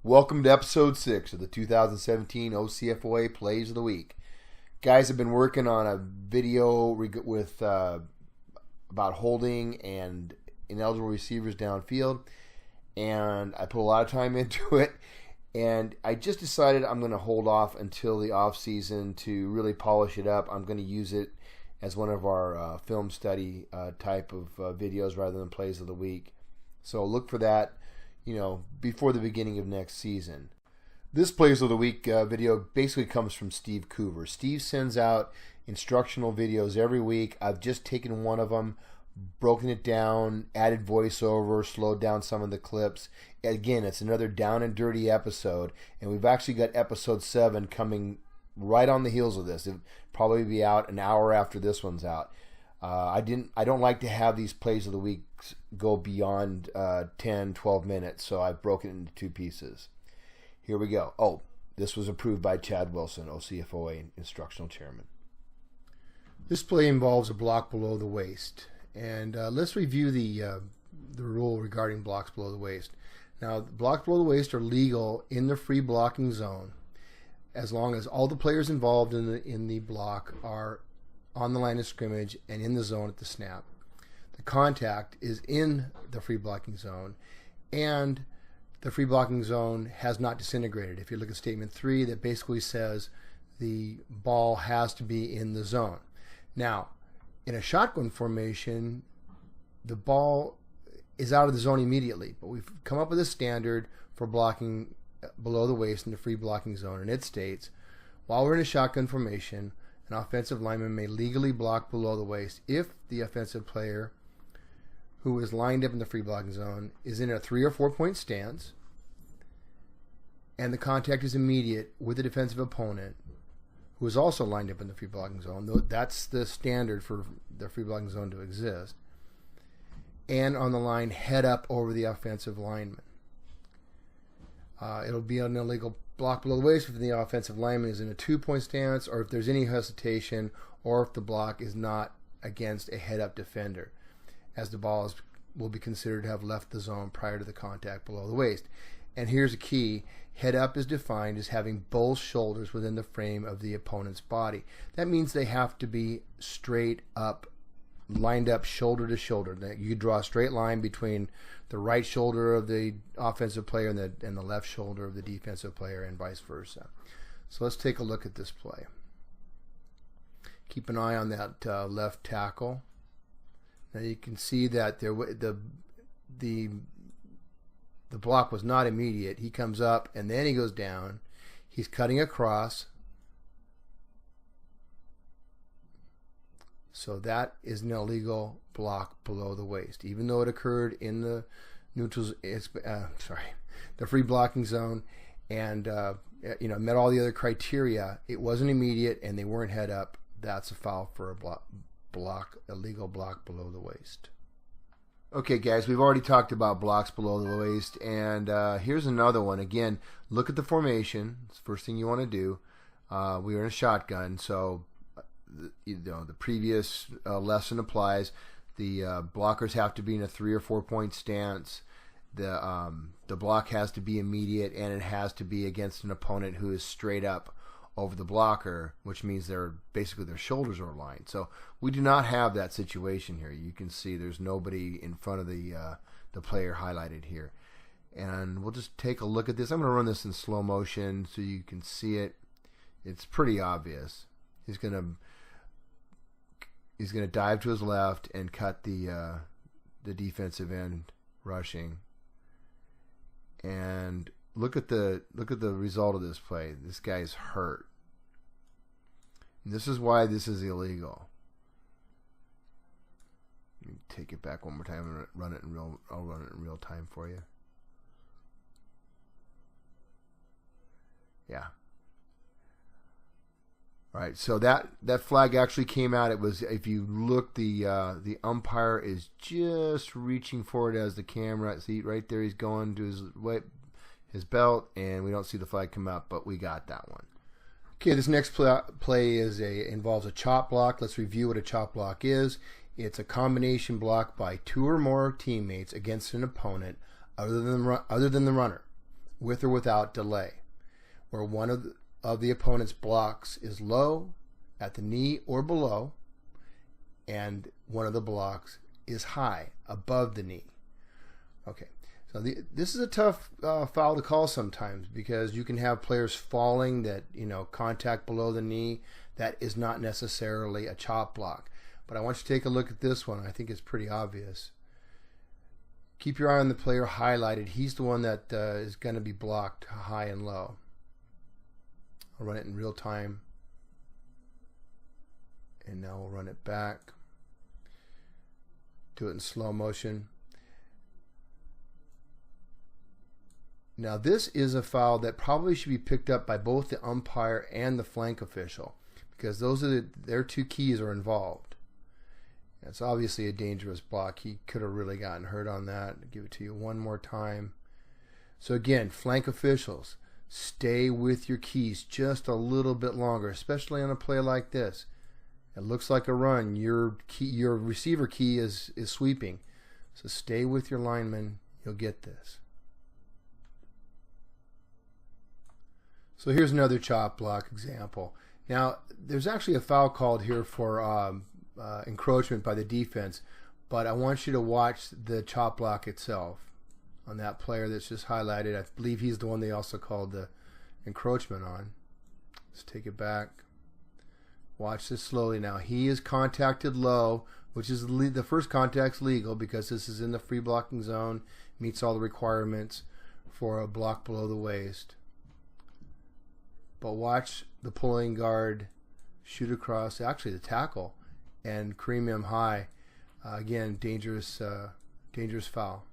Welcome to episode 6 of the 2017 OCFOA Plays of the Week. Guys, have been working on a video with about holding and ineligible receivers downfield, and I put a lot of time into it, and I just decided I'm going to hold off until the off season to really polish it up. I'm going to use it as one of our film study type of videos rather than Plays of the Week. So look for that, before the beginning of next season. This Plays of the Week video basically comes from Steve Coover. Steve sends out instructional videos every week. I've just taken one of them, broken it down, added voiceover, slowed down some of the clips. Again, it's another down and dirty episode, and we've actually got episode 7 coming right on the heels of this. It'll probably be out an hour after this one's out. I don't like to have these Plays of the Week go beyond 10, 12 minutes, so I've broken it into 2 pieces. Here we go. Oh, this was approved by Chad Wilson, OCFOA Instructional Chairman. This play involves a block below the waist, and let's review the rule regarding blocks below the waist. Now, blocks below the waist are legal in the free blocking zone as long as all the players involved in the block are on the line of scrimmage and in the zone at the snap. The contact is in the free blocking zone, and the free blocking zone has not disintegrated. If you look at statement 3, that basically says the ball has to be in the zone. Now, in a shotgun formation, the ball is out of the zone immediately, but we've come up with a standard for blocking below the waist in the free blocking zone, and it states, while we're in a shotgun formation, an offensive lineman may legally block below the waist if the offensive player who is lined up in the free blocking zone is in a 3 or 4 point stance and the contact is immediate with the defensive opponent who is also lined up in the free blocking zone. That's the standard for the free blocking zone to exist. And on the line head up over the offensive lineman. It'll be an illegal block below the waist if the offensive lineman is in a 2 point stance, or if there's any hesitation, or if the block is not against a head-up defender, as the ball will be considered to have left the zone prior to the contact below the waist. And here's a key. Head-up is defined as having both shoulders within the frame of the opponent's body. That means they have to be straight up, lined up shoulder to shoulder. You draw a straight line between the right shoulder of the offensive player and the left shoulder of the defensive player, and vice versa. So let's take a look at this play. Keep an eye on that left tackle. Now you can see that the block was not immediate. He comes up and then he goes down. He's cutting across. So that is an illegal block below the waist, even though it occurred in the the free blocking zone, and met all the other criteria. It wasn't immediate, and they weren't head up. That's a foul for a legal block below the waist. Okay, guys, we've already talked about blocks below the waist, and here's another one. Again, look at the formation. It's the first thing you want to do. We are in a shotgun, so the previous lesson applies. The blockers have to be in a 3 or 4 point stance. The block has to be immediate, and it has to be against an opponent who is straight up over the blocker, which means their shoulders are aligned. So we do not have that situation here. You can see there's nobody in front of the player highlighted here. And we'll just take a look at this. I'm going to run this in slow motion so you can see it. It's pretty obvious. He's going to dive to his left and cut the defensive end rushing. And look at the result of this play. This guy's hurt. And this is why this is illegal. Let me take it back one more time and I'll run it in real time for you. Yeah. All right, so that flag actually came out. It was, if you look, the umpire is just reaching for it as the camera. See right there, he's going to his belt, and we don't see the flag come out, but we got that one. Okay, this next play involves a chop block. Let's review what a chop block is. It's a combination block by 2 or more teammates against an opponent other than the runner. with or without delay, where one of the opponent's blocks is low at the knee or below, and one of the blocks is high above the knee. Okay, so this is a tough foul to call sometimes, because you can have players falling that, contact below the knee. That is not necessarily a chop block. But I want you to take a look at this one. I think it's pretty obvious. Keep your eye on the player highlighted. He's the one that is going to be blocked high and low. I'll run it in real time. And now we'll run it back. Do it in slow motion. Now this is a foul that probably should be picked up by both the umpire and the flank official, because those are their two keys are involved. It's obviously a dangerous block. He could have really gotten hurt on that. I'll give it to you one more time. So again, flank officials, stay with your keys just a little bit longer, especially on a play like this. It looks like a run. Your receiver key is sweeping. So stay with your lineman. You'll get this. So here's another chop block example. Now, there's actually a foul called here for encroachment by the defense, but I want you to watch the chop block itself on that player that's just highlighted. I believe he's the one they also called the encroachment on. Let's take it back. Watch this slowly now. He is contacted low, which is the first contact's legal because this is in the free blocking zone, meets all the requirements for a block below the waist. But watch the pulling guard shoot across, actually the tackle, and cream him high. Again, dangerous foul.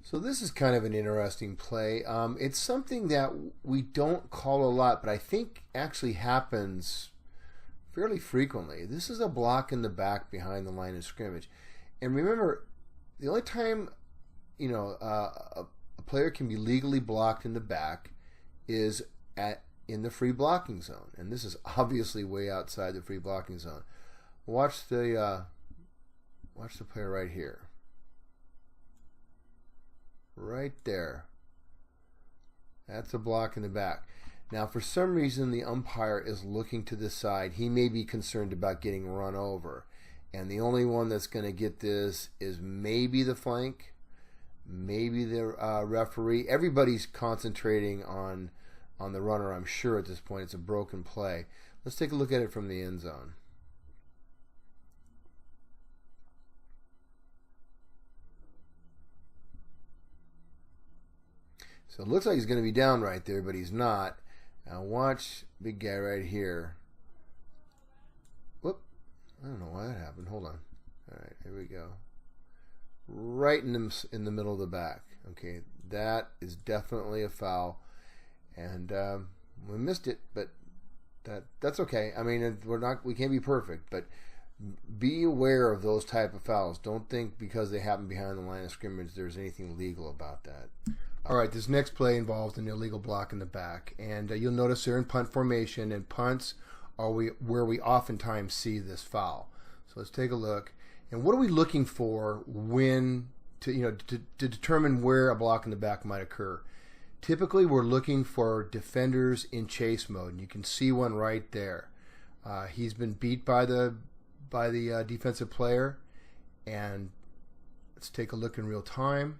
So this is kind of an interesting play. It's something that we don't call a lot, but I think actually happens fairly frequently. This is a block in the back behind the line of scrimmage. And remember, the only time a player can be legally blocked in the back is in the free blocking zone, and this is obviously way outside the free blocking zone. Watch the player right here, right there. That's a block in the back. Now, for some reason, the umpire is looking to the side. He may be concerned about getting run over, and the only one that's going to get this is maybe the flank, maybe the referee. Everybody's concentrating on the runner, I'm sure, at this point. It's a broken play. Let's take a look at it from the end zone. So it looks like he's going to be down right there, but he's not. Now watch big guy right here. Whoop. I don't know why that happened. Hold on. All right, here we go. Right in the middle of the back. Okay, that is definitely a foul. And we missed it, but that's okay. I mean, we can't be perfect, but be aware of those type of fouls. Don't think because they happen behind the line of scrimmage there's anything legal about that. All right, this next play involves an illegal block in the back, and you'll notice they're in punt formation, and punts are where we oftentimes see this foul. So let's take a look. And what are we looking for when to determine where a block in the back might occur? Typically, we're looking for defenders in chase mode, and you can see one right there. He's been beat by the defensive player, and let's take a look in real time.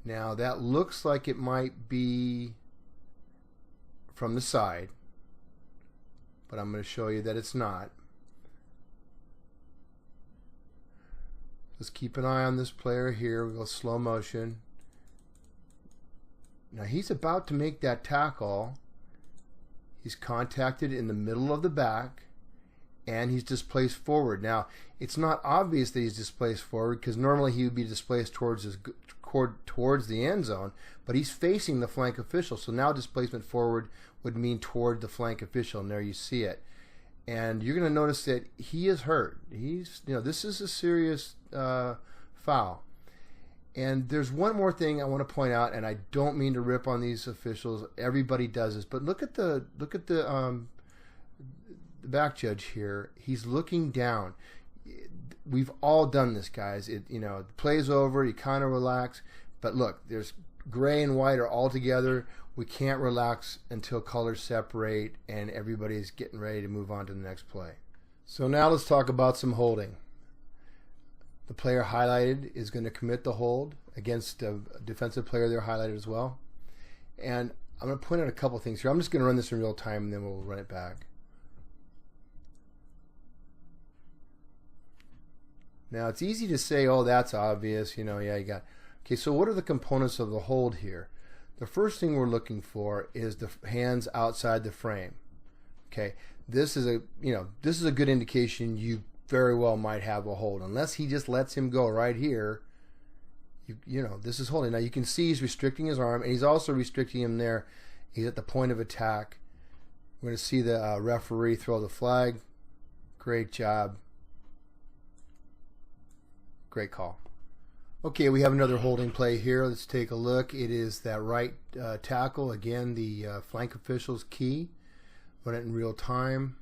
Now, that looks like it might be from the side, but I'm going to show you that it's not. Let's keep an eye on this player here. We'll go slow motion. Now he's about to make that tackle. He's contacted in the middle of the back, and he's displaced forward. Now, it's not obvious that he's displaced forward because normally he would be displaced towards the end zone, but he's facing the flank official. So now displacement forward would mean toward the flank official, and there you see it. And you're going to notice that he is hurt. This is a serious foul. And there's one more thing I want to point out, and I don't mean to rip on these officials. Everybody does this, but look at the back judge here. He's looking down. We've all done this, guys. The play's over. You kind of relax, but look, there's gray and white are all together, we can't relax until colors separate and everybody's getting ready to move on to the next play. So now let's talk about some holding. The player highlighted is going to commit the hold against a defensive player there highlighted as well. And I'm going to point out a couple things here. I'm just going to run this in real time and then we'll run it back. Now it's easy to say, oh, that's obvious, you know, yeah, you got. Okay, so what are the components of the hold here? The first thing we're looking for is the hands outside the frame. Okay, this is a good indication you very well might have a hold, unless he just lets him go right here. You know, this is holding. Now you can see he's restricting his arm, and he's also restricting him there. He's at the point of attack. We're going to see the referee throw the flag. Great job. Great call. Okay, we have another holding play here. Let's take a look. It is that right tackle. Again, the flank official's key. Run it in real time.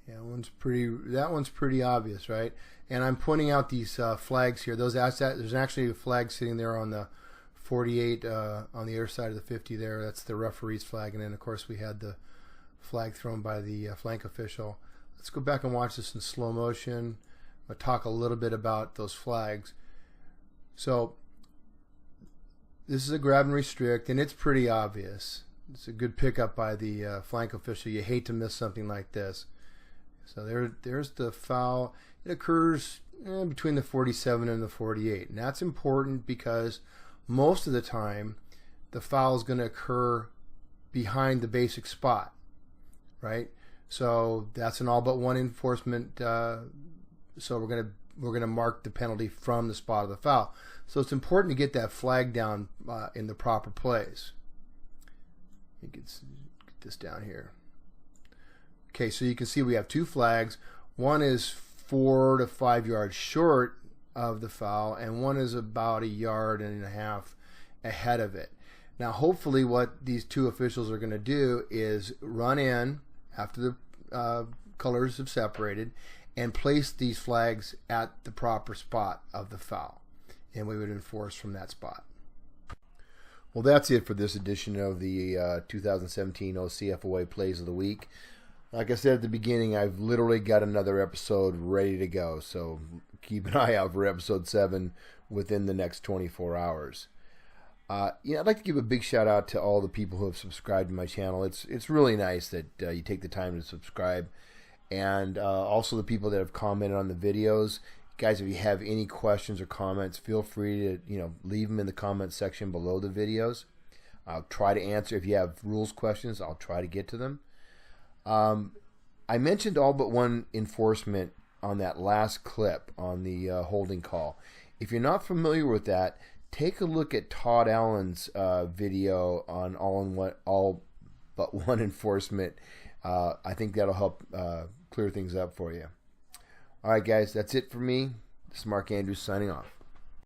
Yeah, that one's pretty obvious, right? And I'm pointing out these flags here. There's actually a flag sitting there on the 48 on the other side of the 50 there. That's the referee's flag. And then, of course, we had the flag thrown by the flank official. Let's go back and watch this in slow motion. I'll talk a little bit about those flags. So this is a grab and restrict, and it's pretty obvious. It's a good pickup by the flank official. You hate to miss something like this. So there's the foul. It occurs between the 47 and the 48. And that's important because most of the time the foul is going to occur behind the basic spot, right? So that's an all but one enforcement. So we're gonna mark the penalty from the spot of the foul. So it's important to get that flag down in the proper place. You can get this down here. Okay, so you can see we have two flags. One is 4 to 5 yards short of the foul, and one is about 1.5 yards ahead of it. Now, hopefully, what these two officials are going to do is run in after the colors have separated and place these flags at the proper spot of the foul, and we would enforce from that spot. Well, that's it for this edition of the 2017 OCFOA Plays of the Week. Like I said at the beginning, I've literally got another episode ready to go, so keep an eye out for episode 7 within the next 24 hours. I'd like to give a big shout out to all the people who have subscribed to my channel. It's really nice that you take the time to subscribe, and also the people that have commented on the videos. Guys, if you have any questions or comments, feel free to leave them in the comment section below the videos. I'll try to answer. If you have rules questions, I'll try to get to them. I mentioned all but one enforcement on that last clip on the holding call. If you're not familiar with that, take a look at Todd Allen's video on all but one enforcement. I think that'll help clear things up for you. All right, guys, that's it for me. This is Mark Andrews signing off.